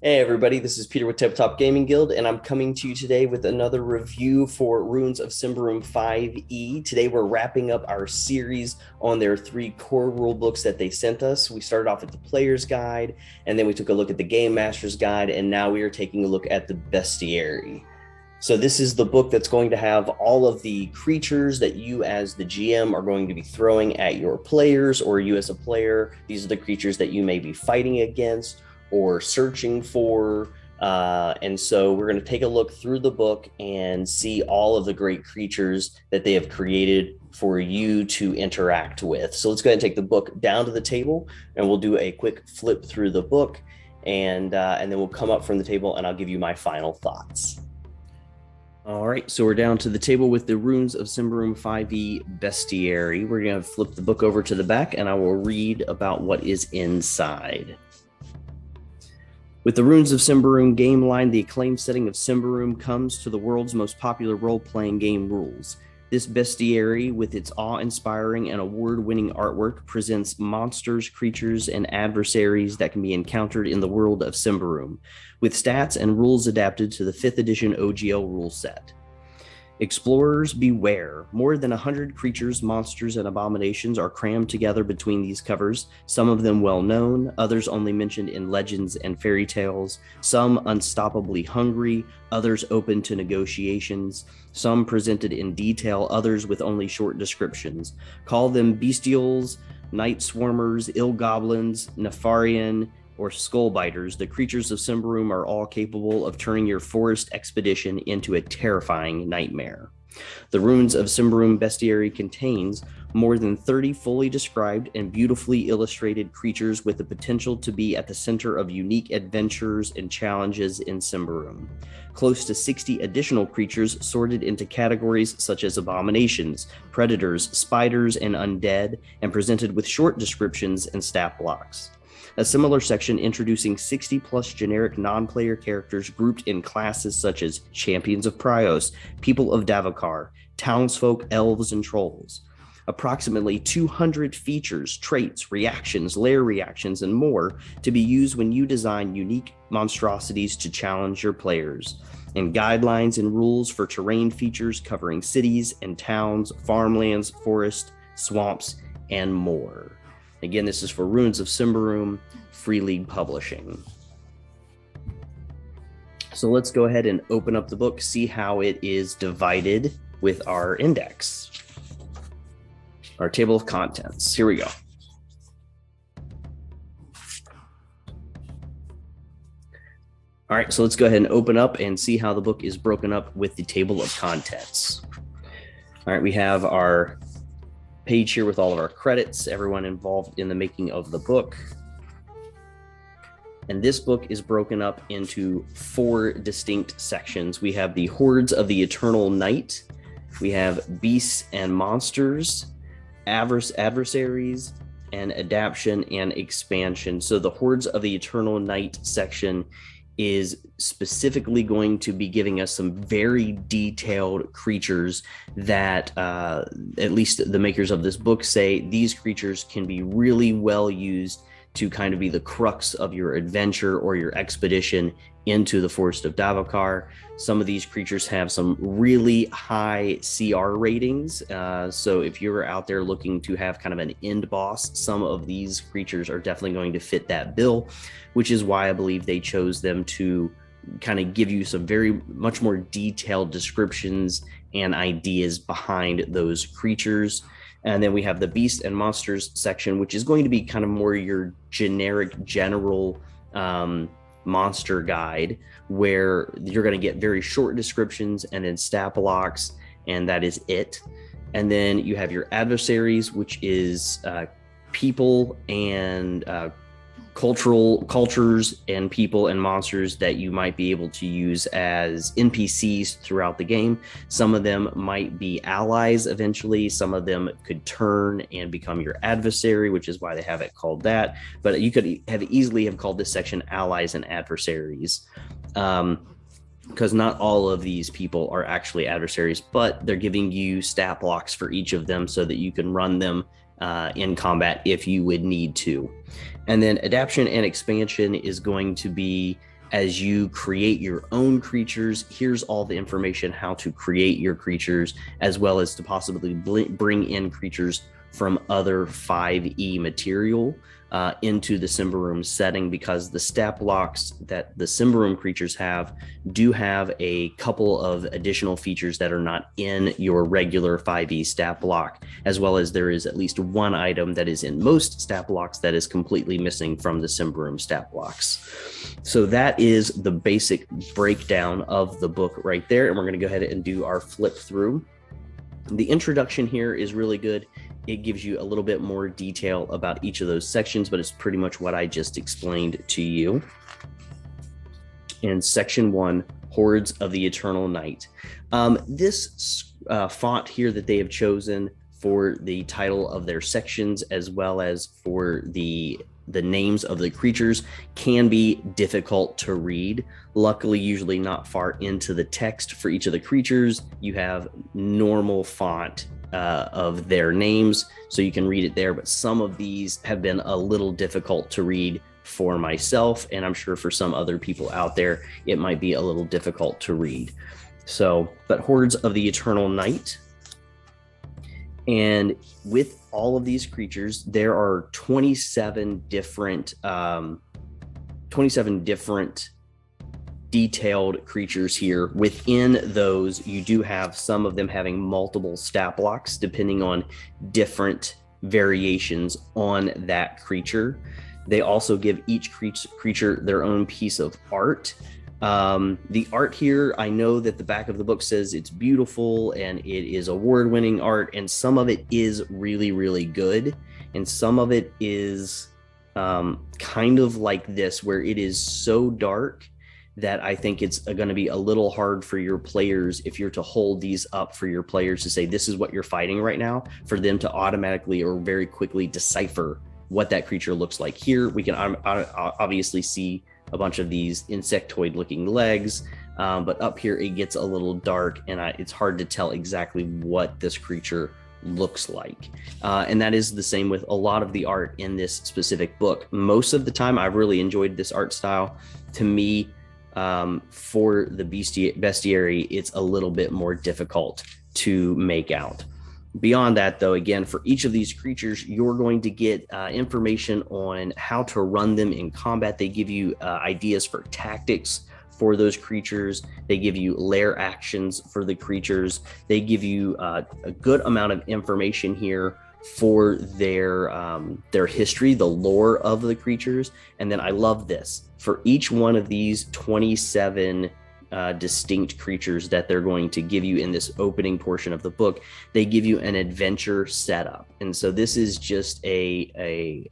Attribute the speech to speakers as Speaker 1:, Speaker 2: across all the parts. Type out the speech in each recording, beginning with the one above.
Speaker 1: Hey everybody, this is Peter with Tabletop Gaming Guild, and I'm coming to you today with another review for Runes of Symbaroum 5e. Today we're wrapping up our series on their three core rule books that they sent us. We started off with the Player's Guide, and then we took a look at the Game Master's Guide, and now we are taking a look at the Bestiary. So this is the book that's going to have all of the creatures that you as the GM are going to be throwing at your players, or you as a player. These are the creatures that you may be fighting against or searching for. And so we're going to take a look through the book and see all of the great creatures that they have created for you to interact with. So let's go ahead and take the book down to the table, and we'll do a quick flip through the book, and then we'll come up from the table and I'll give you my final thoughts. All right, so we're down to the table with the Runes of Symbaroum 5e Bestiary. We're going to flip the book over to the back, and I will read about what is inside. With the Runes of Symbaroum game line, the acclaimed setting of Symbaroum comes to the world's most popular role-playing game rules. This bestiary, with its awe-inspiring and award-winning artwork, presents monsters, creatures, and adversaries that can be encountered in the world of Symbaroum, with stats and rules adapted to the 5th edition OGL rule set. Explorers beware. More than 100 creatures, monsters, and abominations are crammed together between these covers, some of them well known, others only mentioned in legends and fairy tales, some unstoppably hungry, others open to negotiations, some presented in detail, others with only short descriptions. Call them bestials, night swarmers, ill goblins, nefarian, or skullbiters. The creatures of Symbaroum are all capable of turning your forest expedition into a terrifying nightmare. The Runes of Symbaroum Bestiary contains more than 30 fully described and beautifully illustrated creatures with the potential to be at the center of unique adventures and challenges in Symbaroum. Close to 60 additional creatures sorted into categories such as abominations, predators, spiders, and undead, and presented with short descriptions and stat blocks. A similar section introducing 60-plus generic non-player characters grouped in classes such as Champions of Prios, People of Davokar, Townsfolk, Elves, and Trolls. Approximately 200 features, traits, reactions, lair reactions, and more to be used when you design unique monstrosities to challenge your players. And guidelines and rules for terrain features covering cities and towns, farmlands, forests, swamps, and more. Again, this is for Runes of Symbaroum, Free League Publishing. So let's go ahead and open up the book, see how it is divided with our index, our table of contents. Here we go. All right, so let's go ahead and open up and see how the book is broken up with the table of contents. All right, we have our page here with all of our credits, everyone involved in the making of the book. And this book is broken up into 4 distinct sections. We have the Hordes of the Eternal Night, we have Beasts and Monsters, Adversaries, and Adaptation and Expansion. So the Hordes of the Eternal Night section is specifically going to be giving us some very detailed creatures that at least the makers of this book say these creatures can be really well used to kind of be the crux of your adventure or your expedition into the Forest of Davokar. Some of these creatures have some really high CR ratings. So if you're out there looking to have kind of an end boss, some of these creatures are definitely going to fit that bill, which is why I believe they chose them to kind of give you some very much more detailed descriptions and ideas behind those creatures. And then we have the Beasts and Monsters section, which is going to be kind of more your generic, general monster guide, where you're going to get very short descriptions and then stat blocks, and that is it. And then you have your Adversaries, which is people and cultures and people and monsters that you might be able to use as NPCs throughout the game. Some of them might be allies eventually. Some of them could turn and become your adversary, which is why they have it called that. But you could have easily have called this section Allies and Adversaries, because not all of these people are actually adversaries, but they're giving you stat blocks for each of them so that you can run them in combat if you would need to. And then adaptation and expansion is going to be as you create your own creatures, here's all the information how to create your creatures, as well as to possibly bring in creatures from other 5e material into the Symbaroum setting, because the stat blocks that the Symbaroum creatures do have a couple of additional features that are not in your regular 5e stat block, as well as there is at least one item that is in most stat blocks that is completely missing from the Symbaroum stat blocks. So that is the basic breakdown of the book right there, and we're going to go ahead and do our flip through. The introduction here is really good. It gives you a little bit more detail about each of those sections, but it's pretty much what I just explained to you. In section 1, Hordes of the Eternal Night. This font here that they have chosen for the title of their sections, as well as for the names of the creatures, can be difficult to read. Luckily, usually not far into the text for each of the creatures, you have normal font of their names, so you can read it there. But some of these have been a little difficult to read for myself, and I'm sure for some other people out there, it might be a little difficult to read. So, but Hordes of the Eternal Night. And with all of these creatures, there are 27 different detailed creatures here. Within those, you do have some of them having multiple stat blocks depending on different variations on that creature. They also give each creature their own piece of art. The art here, I know that the back of the book says it's beautiful and it is award-winning art, and some of it is really, really good, and some of it is kind of like this, where it is so dark that I think it's going to be a little hard for your players, if you're to hold these up for your players to say this is what you're fighting right now, for them to automatically or very quickly decipher what that creature looks like. Here we can obviously see a bunch of these insectoid looking legs, but up here it gets a little dark, and it's hard to tell exactly what this creature looks like. And that is the same with a lot of the art in this specific book. Most of the time I've really enjoyed this art style. To me, for the Bestiary, it's a little bit more difficult to make out. Beyond that, though, again, for each of these creatures, you're going to get information on how to run them in combat. They give you ideas for tactics for those creatures. They give you lair actions for the creatures. They give you a good amount of information here for their history, the lore of the creatures. And then I love this. For each one of these 27 distinct creatures that they're going to give you in this opening portion of the book, they give you an adventure setup. And so this is just an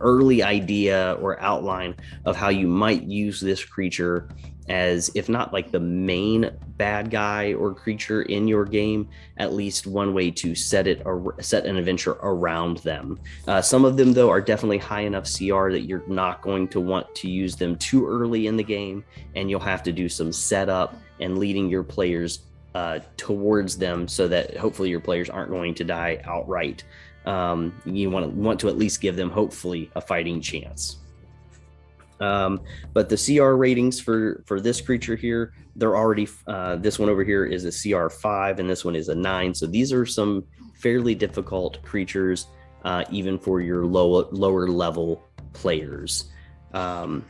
Speaker 1: early idea or outline of how you might use this creature as, if not like the main bad guy or creature in your game, at least one way to set an adventure around them. Some of them, though, are definitely high enough CR that you're not going to want to use them too early in the game, and you'll have to do some setup and leading your players towards them, so that hopefully your players aren't going to die outright. You want to at least give them hopefully a fighting chance. But the CR ratings for this creature here, they're already, this one over here is a CR 5 and this one is a 9. So these are some fairly difficult creatures, even for your lower level players. But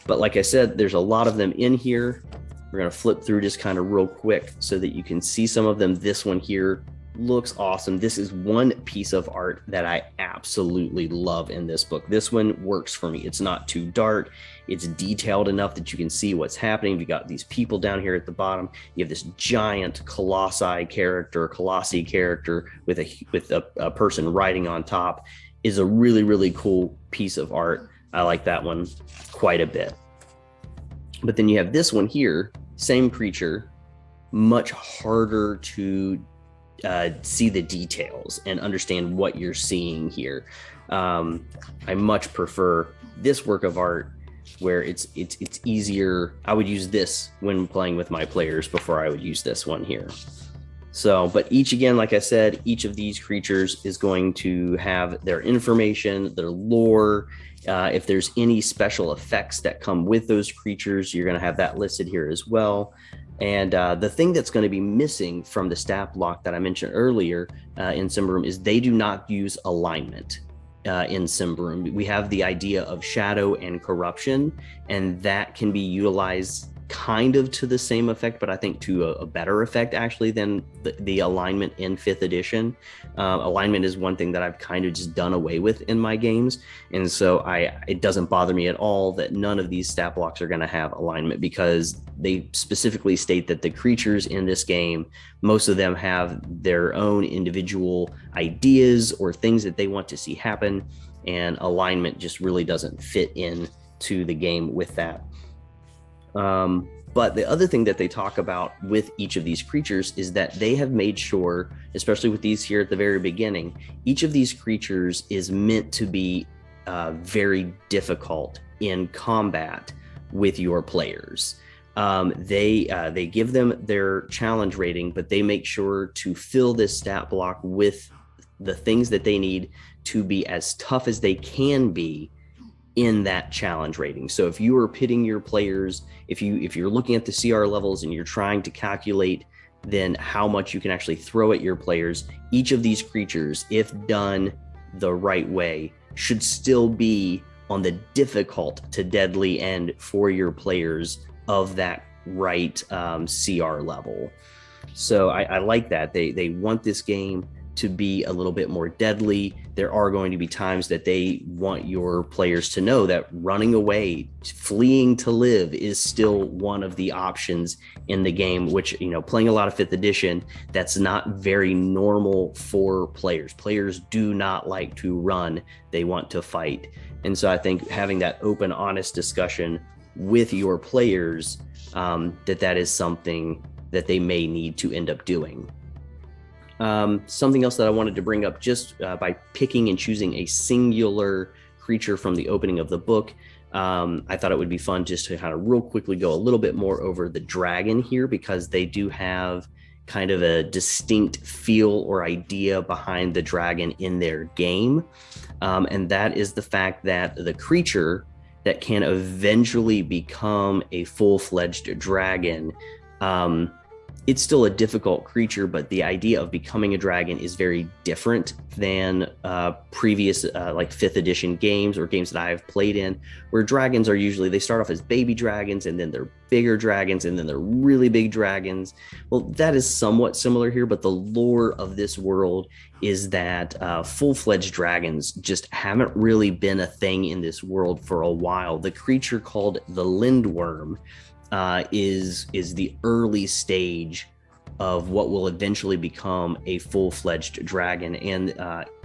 Speaker 1: like I said, there's a lot of them in here. We're going to flip through just kind of real quick so that you can see some of them. This one here looks awesome. This is one piece of art that I absolutely love in this book. This one works for me. It's not too dark. It's detailed enough that you can see what's happening. You got these people down here at the bottom. You have this giant colossi character with a person riding on top. Is a really, really cool piece of art. I like that one quite a bit. But then you have this one here, same creature, much harder to see the details and understand what you're seeing here. I much prefer this work of art where it's easier. I would use this when playing with my players before I would use this one here. So, but each, again, like I said, each of these creatures is going to have their information, their lore. If there's any special effects that come with those creatures, you're going to have that listed here as well. And the thing that's going to be missing from the stat block that I mentioned earlier in Symbaroum is they do not use alignment. In Symbaroum, we have the idea of shadow and corruption, and that can be utilized kind of to the same effect, but I think to a better effect actually than the alignment in 5th edition. Alignment is one thing that I've kind of just done away with in my games, and so it doesn't bother me at all that none of these stat blocks are going to have alignment, because they specifically state that the creatures in this game, most of them have their own individual ideas or things that they want to see happen, and alignment just really doesn't fit in to the game with that. But the other thing that they talk about with each of these creatures is that they have made sure, especially with these here at the very beginning, each of these creatures is meant to be very difficult in combat with your players. They give them their challenge rating, but they make sure to fill this stat block with the things that they need to be as tough as they can be in that challenge rating. So if you are pitting your players, if you're looking at the CR levels and you're trying to calculate then how much you can actually throw at your players, each of these creatures, if done the right way, should still be on the difficult to deadly end for your players of that right CR level. So I like that. They want this game to be a little bit more deadly. There are going to be times that they want your players to know that running away, fleeing to live is still one of the options in the game, which, playing a lot of 5th edition, that's not very normal for players. Players do not like to run. They want to fight. And so I think having that open, honest discussion with your players, that is something that they may need to end up doing. Something else that I wanted to bring up, just by picking and choosing a singular creature from the opening of the book, I thought it would be fun just to kind of real quickly go a little bit more over the dragon here, because they do have kind of a distinct feel or idea behind the dragon in their game. And that is the fact that the creature that can eventually become a full-fledged dragon, it's still a difficult creature, but the idea of becoming a dragon is very different than previous like 5th edition games or games that I've played in, where dragons are usually, they start off as baby dragons and then they're bigger dragons and then they're really big dragons. Well, that is somewhat similar here, but the lore of this world is that full-fledged dragons just haven't really been a thing in this world for a while. The creature called the Lindworm is the early stage of what will eventually become a full-fledged dragon. And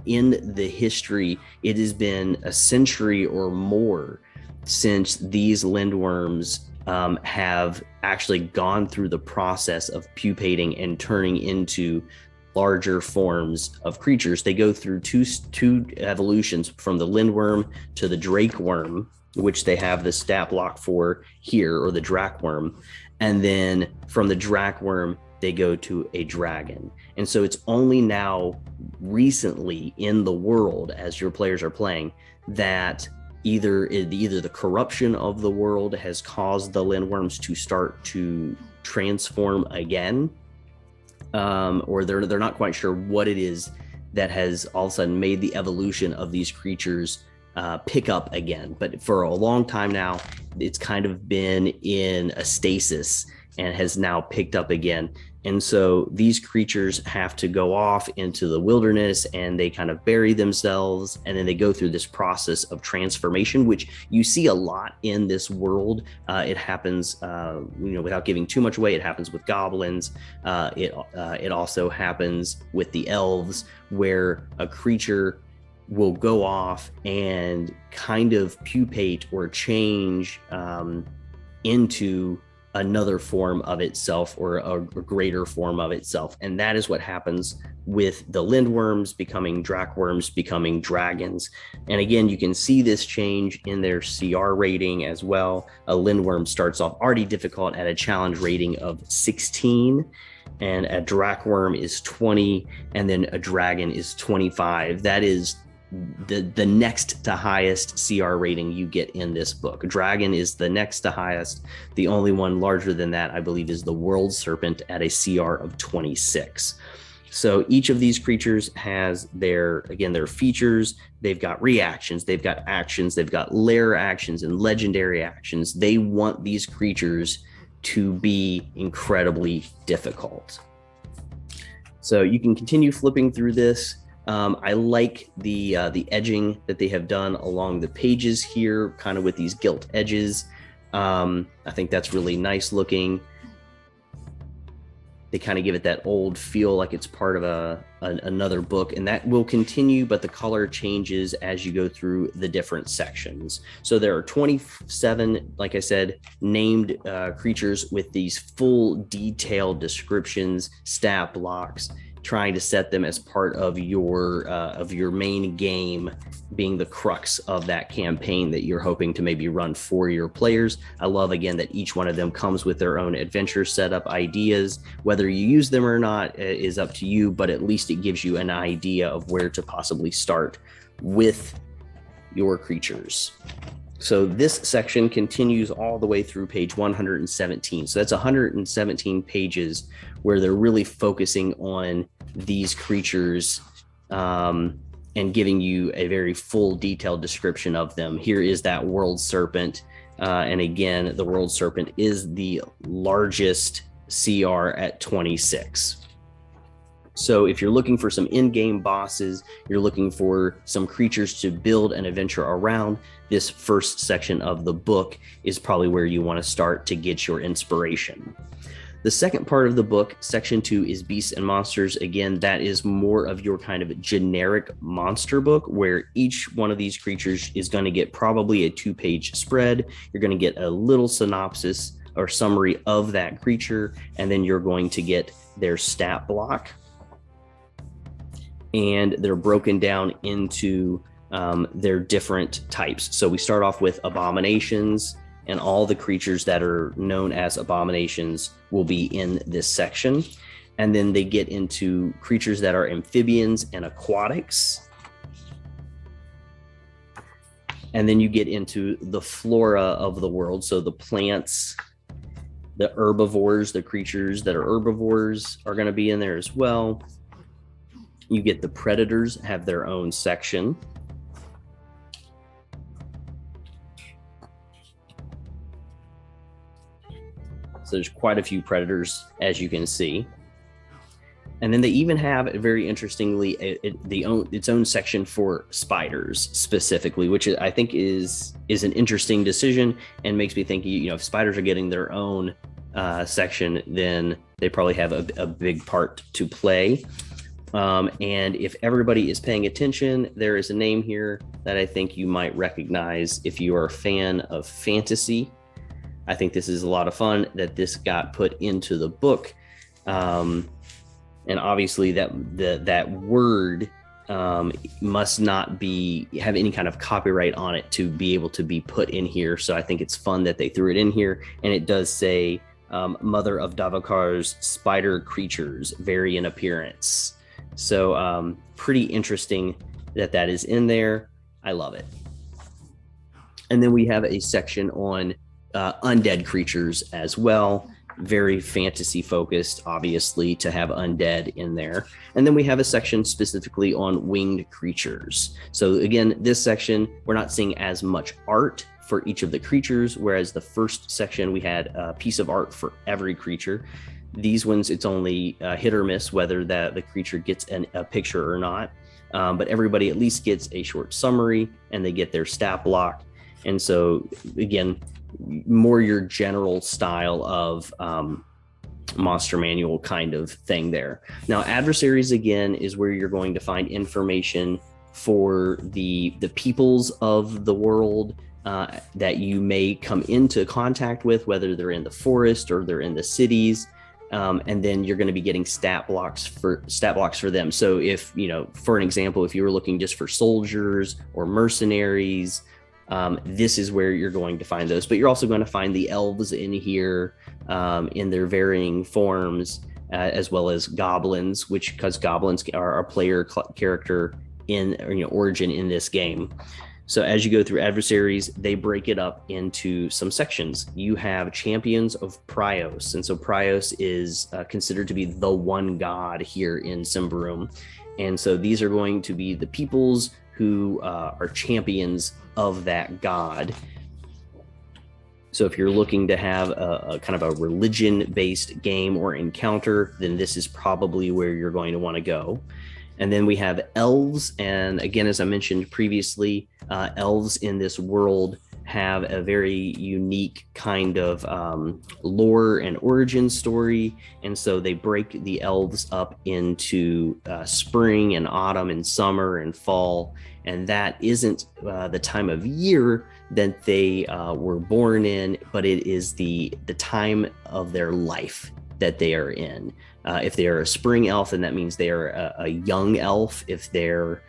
Speaker 1: in the history, it has been a century or more since these lindworms have actually gone through the process of pupating and turning into larger forms of creatures. They go through two evolutions, from the lindworm to the drake worm, which they have the stat block for here, or the drakworm. And then from the drakworm, they go to a dragon. And so it's only now recently in the world, as your players are playing, that either the corruption of the world has caused the lindworms to start to transform again, or they're not quite sure what it is that has all of a sudden made the evolution of these creatures pick up again. But for a long time now, it's kind of been in a stasis and has now picked up again. And so these creatures have to go off into the wilderness and they kind of bury themselves, and then they go through this process of transformation, which you see a lot in this world. It happens, without giving too much away, it happens with goblins. It also happens with the elves, where a creature will go off and kind of pupate or change into another form of itself, or a greater form of itself. And that is what happens with the lindworms becoming drakworms, becoming dragons. And again, you can see this change in their CR rating as well. A lindworm starts off already difficult at a challenge rating of 16. and a Drakworm is 20, and then a dragon is 25. That is the next to highest CR rating you get in this book. Dragon is the next to highest. The only one larger than that, I believe, is the World Serpent at a CR of 26. So each of these creatures has their features. They've got reactions, they've got actions, they've got lair actions and legendary actions. They want these creatures to be incredibly difficult. So you can continue flipping through this. I like the edging that they have done along the pages here, kind of with these gilt edges. I think that's really nice looking. They kind of give it that old feel, like it's part of another book, and that will continue, but the color changes as you go through the different sections. So there are 27, like I said, named creatures with these full detailed descriptions, stat blocks, trying to set them as part of your main game, being the crux of that campaign that you're hoping to maybe run for your players. I love, again, that each one of them comes with their own adventure setup ideas. Whether you use them or not is up to you, but at least it gives you an idea of where to possibly start with your creatures. So this section continues all the way through page 117. So that's 117 pages where they're really focusing on these creatures and giving you a very full detailed description of them. Here is that World Serpent. And again, the World Serpent is the largest CR at 26. So if you're looking for some in-game bosses, you're looking for some creatures to build an adventure around, this first section of the book is probably where you want to start to get your inspiration. The second part of the book, section 2, is Beasts and Monsters. Again, that is more of your kind of generic monster book, where each one of these creatures is going to get probably a 2-page spread. You're going to get a little synopsis or summary of that creature, and then you're going to get their stat block. And they're broken down into their different types. So we start off with Abominations, and all the creatures that are known as Abominations will be in this section. And then they get into creatures that are amphibians and aquatics. And then you get into the flora of the world. So the plants, the herbivores, the creatures that are herbivores are going to be in there as well. You get the predators, have their own section. So there's quite a few predators, as you can see. And then they even have, very interestingly, its own section for spiders specifically, which I think is an interesting decision and makes me think, if spiders are getting their own section, then they probably have a big part to play. And if everybody is paying attention, there is a name here that I think you might recognize if you are a fan of fantasy. I think this is a lot of fun that this got put into the book. And obviously that word must not have any kind of copyright on it to be able to be put in here. So I think it's fun that they threw it in here. And it does say, Mother of Davakar's spider creatures vary in appearance. So pretty interesting that is in there. I love it. And then we have a section on undead creatures as well. Very fantasy focused, obviously, to have undead in there. And then we have a section specifically on winged creatures. So again, this section, we're not seeing as much art for each of the creatures, whereas the first section we had a piece of art for every creature. These ones, it's only hit or miss whether the creature gets a picture or not. But everybody at least gets a short summary, and they get their stat block. And so again, more your general style of monster manual kind of thing there. Now, Adversaries, again, is where you're going to find information for the peoples of the world that you may come into contact with, whether they're in the forest or they're in the cities. And then you're going to be getting stat blocks for them. So if, for an example, if you were looking just for soldiers or mercenaries, this is where you're going to find those. But you're also going to find the elves in here in their varying forms. as well as goblins, because goblins are a player character in origin in this game. So as you go through adversaries, they break it up into some sections. You have champions of Prios, and so Prios is considered to be the one god here in Symbaroum. And so these are going to be the peoples who are champions of that god. So if you're looking to have a kind of a religion-based game or encounter, then this is probably where you're going to want to go. And then we have elves. And again, as I mentioned previously, elves in this world have a very unique kind of lore and origin story. And so they break the elves up into spring and autumn and summer and fall. And that isn't the time of year that they were born in, but it is the time of their life that they are in. If they are a spring elf, then that means they are a young elf. If they're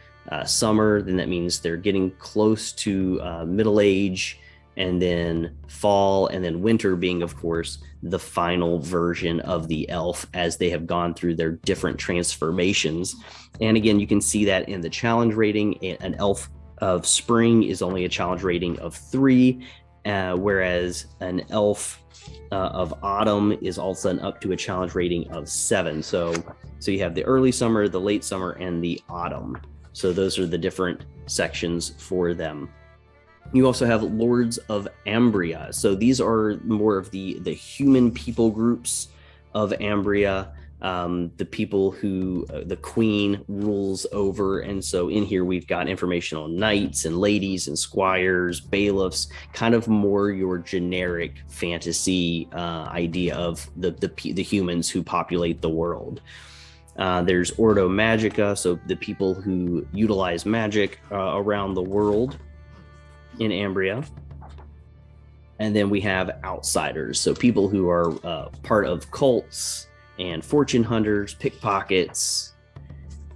Speaker 1: summer, then that means they're getting close to middle age, and then fall, and then winter being, of course, the final version of the elf as they have gone through their different transformations. And again, you can see that in the challenge rating. An elf of spring is only a challenge rating of 3, whereas an elf of autumn is all of a sudden up to a challenge rating of 7. So you have the early summer, the late summer, and the autumn. So those are the different sections for them. You also have Lords of Ambriah. So these are more of the human people groups of Ambriah, the people who the queen rules over. And so in here we've got information on knights and ladies and squires, bailiffs, kind of more your generic fantasy idea of the humans who populate the world. There's Ordo Magica, so the people who utilize magic around the world in Ambriah. And then we have outsiders, so people who are part of cults and fortune hunters, pickpockets,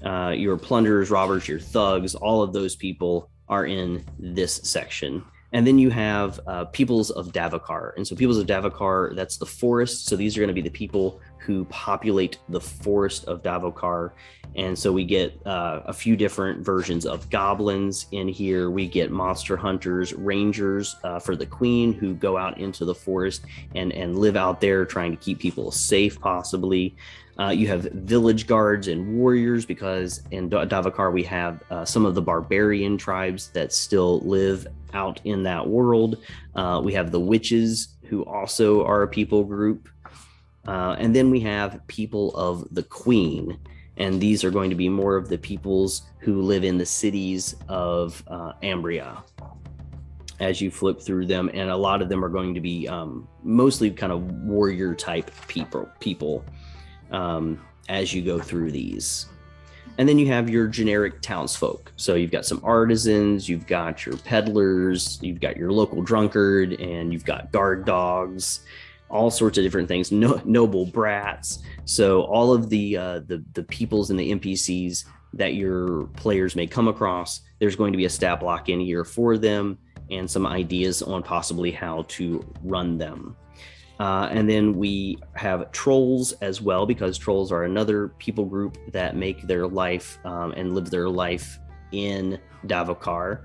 Speaker 1: your plunderers, robbers, your thugs. All of those people are in this section. And then you have peoples of Davokar. And so peoples of Davokar, that's the forest. So these are going to be the people who populate the forest of Davokar. And so we get a few different versions of goblins in here. We get monster hunters, rangers for the queen, who go out into the forest and live out there trying to keep people safe, possibly. You have village guards and warriors, because in Davokar we have some of the barbarian tribes that still live out in that world. We have the witches, who also are a people group. And then we have people of the queen. And these are going to be more of the peoples who live in the cities of Ambriah as you flip through them. And a lot of them are going to be mostly kind of warrior type people as you go through these. And then you have your generic townsfolk. So you've got some artisans, you've got your peddlers, you've got your local drunkard, and you've got guard dogs, all sorts of different things, noble brats. So all of the peoples and the NPCs that your players may come across, there's going to be a stat block in here for them and some ideas on possibly how to run them. And then we have trolls as well, because trolls are another people group that make their life and live their life in Davokar.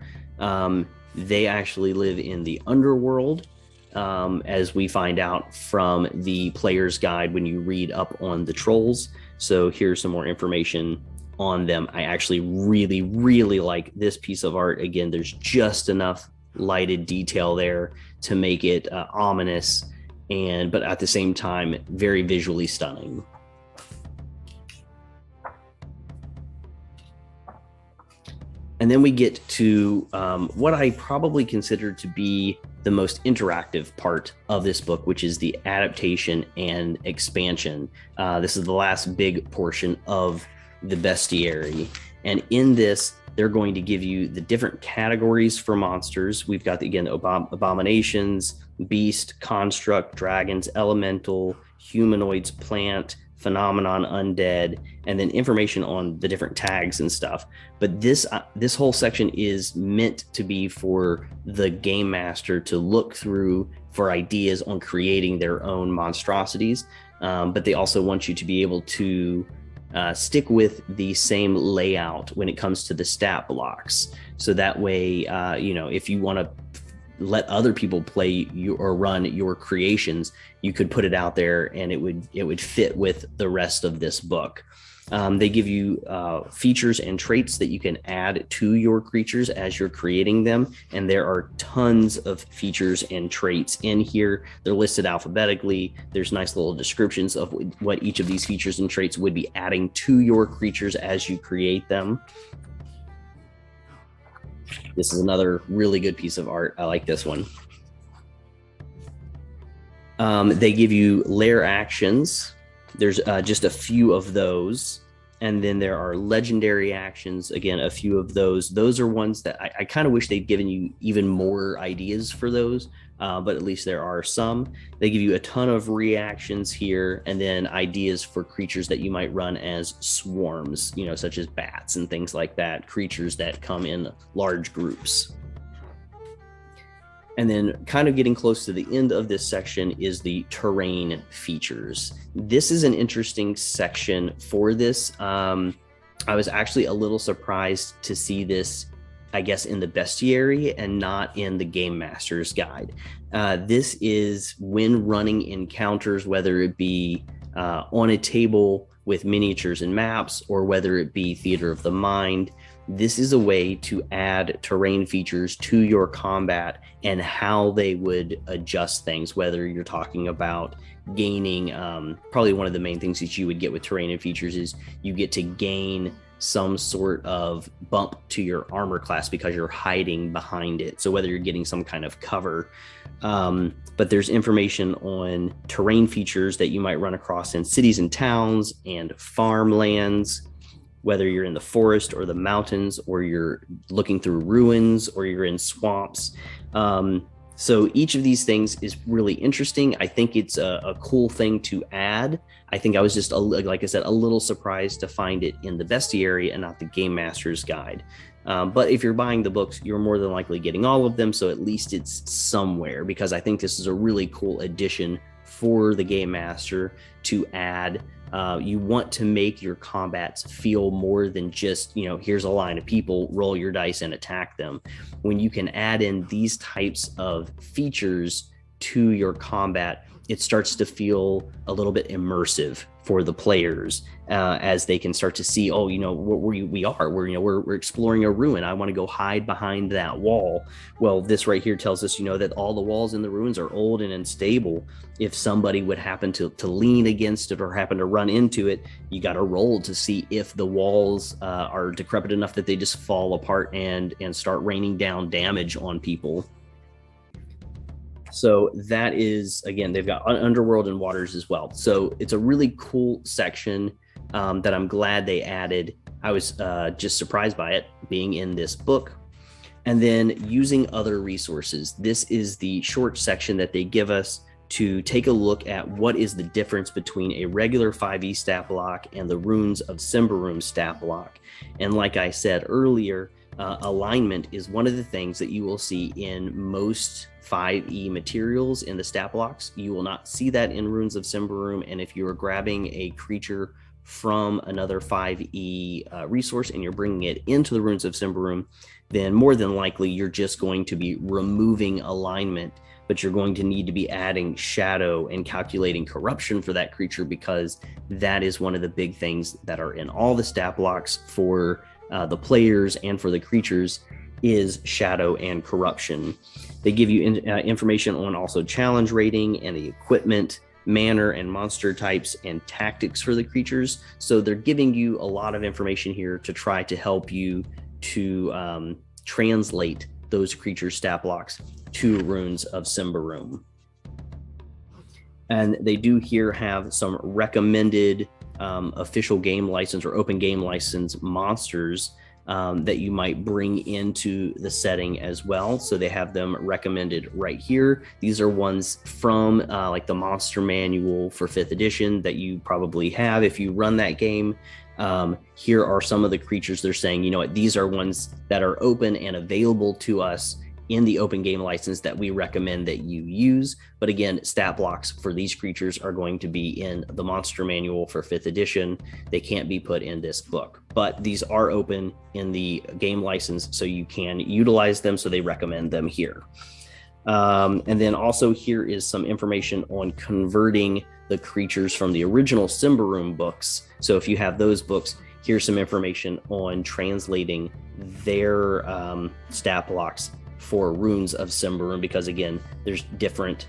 Speaker 1: They actually live in the underworld, as we find out from the player's guide when you read up on the trolls. So here's some more information on them. I actually really, really like this piece of art. Again, there's just enough lighted detail there to make it ominous, but at the same time, very visually stunning. And then we get to what I probably consider to be the most interactive part of this book, which is the adaptation and expansion. This is the last big portion of the Bestiary. And in this, they're going to give you the different categories for monsters. We've got, again, abominations, beast, construct, dragons, elemental, humanoids, plant, phenomenon, undead, and then information on the different tags and stuff. But this whole section is meant to be for the game master to look through for ideas on creating their own monstrosities. but they also want you to be able to stick with the same layout when it comes to the stat blocks. So that way, if you want to let other people play or run your creations, you could put it out there and it would fit with the rest of this book. They give you features and traits that you can add to your creatures as you're creating them. And there are tons of features and traits in here. They're listed alphabetically. There's nice little descriptions of what each of these features and traits would be adding to your creatures as you create them. This is another really good piece of art. I like this one. They give you lair actions. There's just a few of those. And then there are legendary actions. Again, a few of those. Those are ones that I kind of wish they'd given you even more ideas for those, but at least there are some. They give you a ton of reactions here, and then ideas for creatures that you might run as swarms, such as bats and things like that, creatures that come in large groups. And then kind of getting close to the end of this section is the terrain features. This is an interesting section for this. I was actually a little surprised to see this, I guess, in the Bestiary and not in the Game Master's Guide. This is when running encounters, whether it be on a table with miniatures and maps, or whether it be Theater of the Mind. This is a way to add terrain features to your combat and how they would adjust things, whether you're talking about gaining, probably one of the main things that you would get with terrain and features is you get to gain some sort of bump to your armor class because you're hiding behind it. So whether you're getting some kind of cover, but there's information on terrain features that you might run across in cities and towns and farmlands, whether you're in the forest or the mountains, or you're looking through ruins, or you're in swamps. So each of these things is really interesting. I think it's a cool thing to add. I think I was just, like I said, a little surprised to find it in the Bestiary and not the Game Master's Guide. But if you're buying the books, you're more than likely getting all of them. So at least it's somewhere, because I think this is a really cool addition for the Game Master to add. You want to make your combats feel more than just, here's a line of people, roll your dice and attack them. When you can add in these types of features to your combat, it starts to feel a little bit immersive for the players, as they can start to see, we're exploring a ruin. I want to go hide behind that wall. Well, this right here tells us, that all the walls in the ruins are old and unstable. If somebody would happen to lean against it or happen to run into it, you got to roll to see if the walls are decrepit enough that they just fall apart and start raining down damage on people. So that is, again, they've got Underworld and Waters as well. So it's a really cool section that I'm glad they added. I was just surprised by it being in this book. And then using other resources. This is the short section that they give us to take a look at what is the difference between a regular 5e stat block and the Runes of Symbaroum stat block. And like I said earlier, alignment is one of the things that you will see in most 5e materials in the stat blocks. You will not see that in Runes of Symbaroum, and if you are grabbing a creature from another 5e resource and you're bringing it into the Runes of Symbaroum, then more than likely you're just going to be removing alignment, but you're going to need to be adding shadow and calculating corruption for that creature, because that is one of the big things that are in all the stat blocks for the players and for the creatures, is shadow and corruption. They give you information on also challenge rating and the equipment, manner and monster types, and tactics for the creatures. So they're giving you a lot of information here to try to help you to translate those creature stat blocks to Runes of Symbaroum. And they do here have some recommended official game license or open game license monsters that you might bring into the setting as well. So they have them recommended right here. These are ones from like the monster manual for 5th edition that you probably have if you run that game. Here are some of the creatures they're saying, these are ones that are open and available to us in the open game license that we recommend that you use. But again, stat blocks for these creatures are going to be in the monster manual for 5th edition. They can't be put in this book, but these are open in the game license, so you can utilize them. So they recommend them here. And then also here is some information on converting the creatures from the original Symbaroum books. So if you have those books, here's some information on translating their stat blocks for Runes of Symbaroum, because again, there's different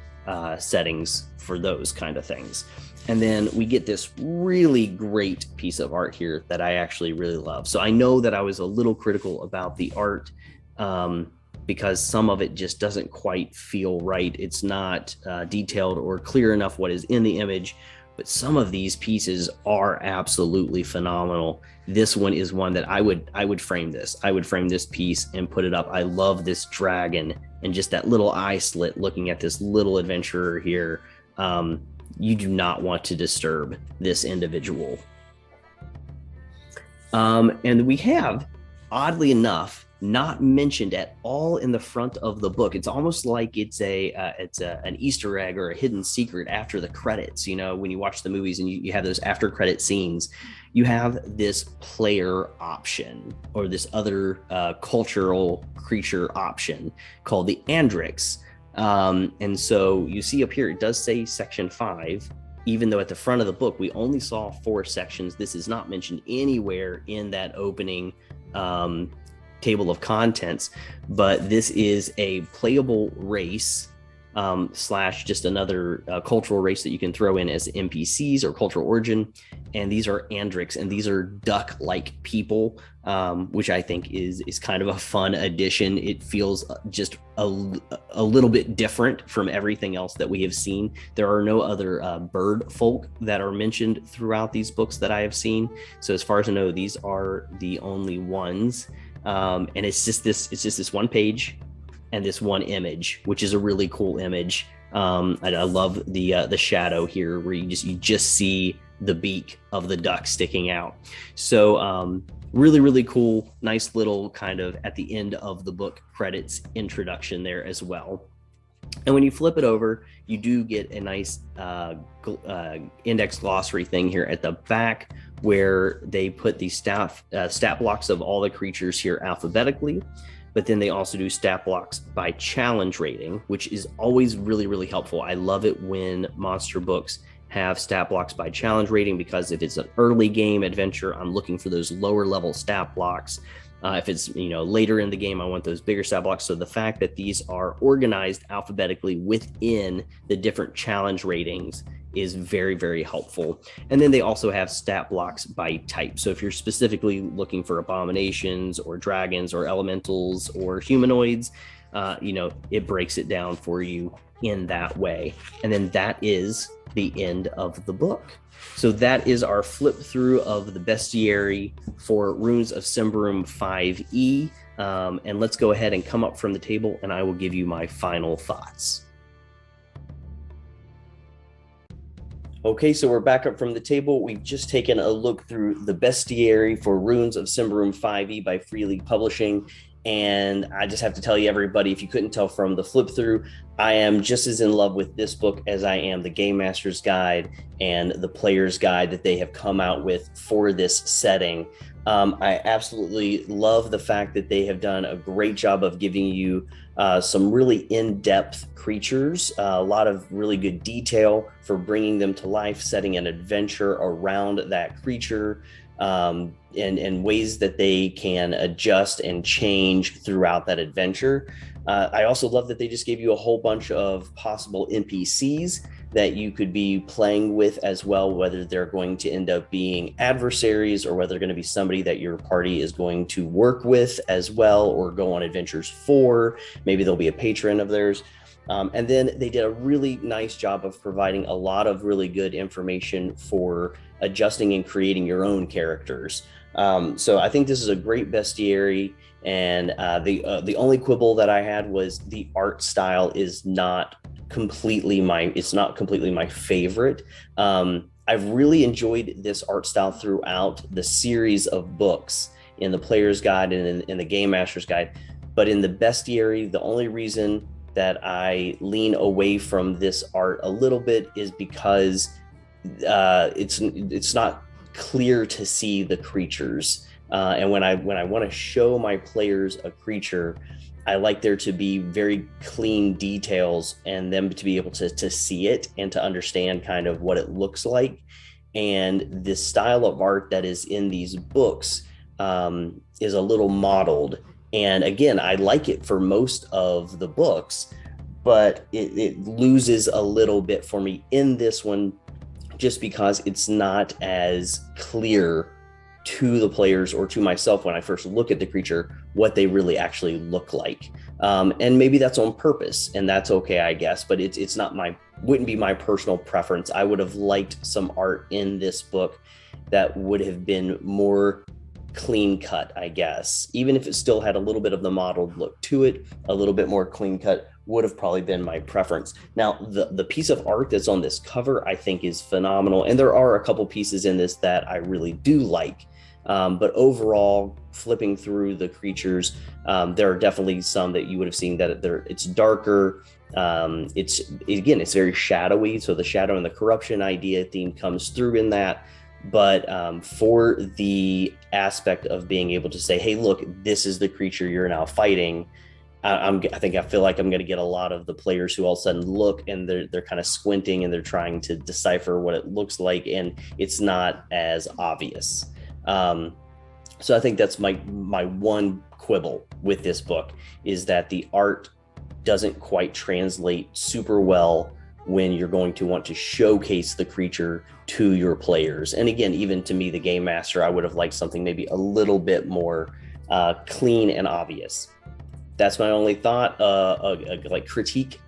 Speaker 1: settings for those kind of things. And then we get this really great piece of art here that I actually really love. So I know that I was a little critical about the art because some of it just doesn't quite feel right. It's not detailed or clear enough what is in the image, but some of these pieces are absolutely phenomenal. This one is one that I would frame this. I would frame this piece and put it up. I love this dragon and just that little eye slit looking at this little adventurer here. You do not want to disturb this individual. And we have, oddly enough, not mentioned at all in the front of the book. It's almost like it's an Easter egg or a hidden secret after the credits. You know, when you watch the movies and you have those after credit scenes, you have this player option or this other cultural creature option called the Andrix. And so you see up here, it does say section 5, even though at the front of the book, we only saw 4 sections. This is not mentioned anywhere in that opening table of contents, but this is a playable race slash just another cultural race that you can throw in as NPCs or cultural origin. And these are Andrix, and these are duck-like people, which I think is kind of a fun addition. It feels just a little bit different from everything else that we have seen. There are no other bird folk that are mentioned throughout these books that I have seen. So as far as I know, these are the only ones. And it's just this one page and this one image, which is a really cool image. I love the shadow here where you just see the beak of the duck sticking out. So really, really cool, nice little kind of at the end of the book credits introduction there as well. And when you flip it over, you do get a nice index glossary thing here at the back where they put the stat blocks of all the creatures here alphabetically, but then they also do stat blocks by challenge rating, which is always really, really helpful. I love it when monster books have stat blocks by challenge rating, because if it's an early game adventure, I'm looking for those lower level stat blocks. If it's later in the game, I want those bigger stat blocks. So the fact that these are organized alphabetically within the different challenge ratings is very, very helpful. And then they also have stat blocks by type. So if you're specifically looking for abominations or dragons or elementals or humanoids, it breaks it down for you in that way. And then that is the end of the book. So that is our flip through of the Bestiary for Runes of Symbaroum 5e. And let's go ahead and come up from the table and I will give you my final thoughts. Okay, so we're back up from the table. We've just taken a look through the Bestiary for Runes of Symbaroum 5e by Free League Publishing. And I just have to tell you, everybody, if you couldn't tell from the flip through, I am just as in love with this book as I am the Game Master's Guide and the Player's Guide that they have come out with for this setting. I absolutely love the fact that they have done a great job of giving you some really in-depth creatures, a lot of really good detail for bringing them to life, setting an adventure around that creature, and ways that they can adjust and change throughout that adventure. I also love that they just gave you a whole bunch of possible NPCs that you could be playing with as well, whether they're going to end up being adversaries or whether they're going to be somebody that your party is going to work with as well or go on adventures for. Maybe they'll be a patron of theirs. And then they did a really nice job of providing a lot of really good information for adjusting and creating your own characters. So I think this is a great bestiary. And the only quibble that I had was the art style is not completely my favorite. I've really enjoyed this art style throughout the series of books in the Player's Guide and in the Game Master's Guide. But in the Bestiary, the only reason that I lean away from this art a little bit is because it's not clear to see the creatures. And when I want to show my players a creature, I like there to be very clean details and them to be able to see it and to understand kind of what it looks like. And this style of art that is in these books is a little mottled. And again, I like it for most of the books, but it loses a little bit for me in this one, just because it's not as clear to the players or to myself when I first look at the creature what they really actually look like. And maybe that's on purpose, and that's okay, I guess, but it's not wouldn't be my personal preference. I would have liked some art in this book that would have been more clean cut, I guess. Even if it still had a little bit of the mottled look to it, a little bit more clean cut would have probably been my preference. Now, the piece of art that's on this cover, I think, is phenomenal. And there are a couple pieces in this that I really do like. But overall, flipping through the creatures, there are definitely some that you would have seen that it's darker. It's very shadowy. So the shadow and the corruption idea theme comes through in that. But for the aspect of being able to say, hey, look, this is the creature you're now fighting, I feel like I'm going to get a lot of the players who all of a sudden look and they're kind of squinting and they're trying to decipher what it looks like, and it's not as obvious. So I think that's my one quibble with this book, is that the art doesn't quite translate super well when you're going to want to showcase the creature to your players. And again, even to me, the game master, I would have liked something maybe a little bit more clean and obvious. That's my only thought, like critique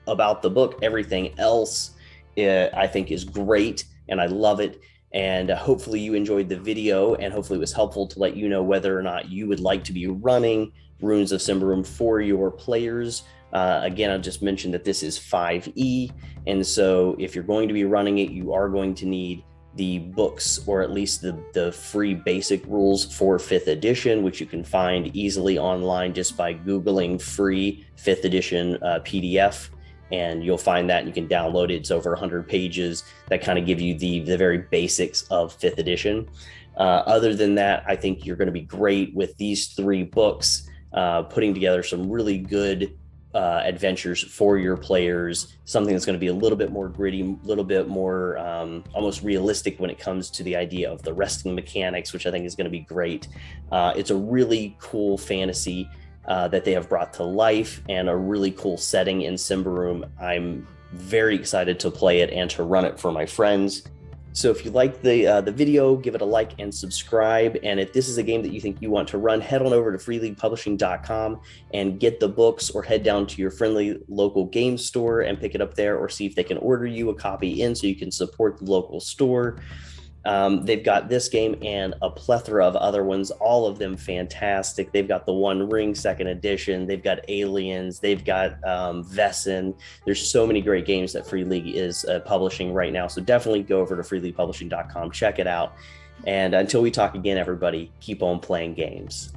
Speaker 1: about the book. Everything else I think is great and I love it. And hopefully you enjoyed the video, and hopefully it was helpful to let you know whether or not you would like to be running Runes of Symbaroum for your players. Again, I just mentioned that this is 5e, and so if you're going to be running it, you are going to need the books, or at least the free basic rules for 5th edition, which you can find easily online just by Googling free 5th edition PDF. And you'll find that, and you can download it. It's over 100 pages that kind of give you the very basics of 5th edition. Other than that, I think you're going to be great with these 3 books, putting together some really good adventures for your players, something that's going to be a little bit more gritty, a little bit more almost realistic when it comes to the idea of the resting mechanics, which I think is going to be great. It's a really cool fantasy that they have brought to life, and a really cool setting in Symbaroum. I'm very excited to play it and to run it for my friends. So if you like the video, give it a like and subscribe. And if this is a game that you think you want to run, head on over to freeleaguepublishing.com and get the books, or head down to your friendly local game store and pick it up there, or see if they can order you a copy in so you can support the local store. They've got this game and a plethora of other ones, all of them fantastic. They've got the One Ring 2nd edition. They've got Aliens. They've got Vesson. There's so many great games that Free League is publishing right now. So definitely go over to freeleaguepublishing.com, check it out. And until we talk again, everybody, keep on playing games.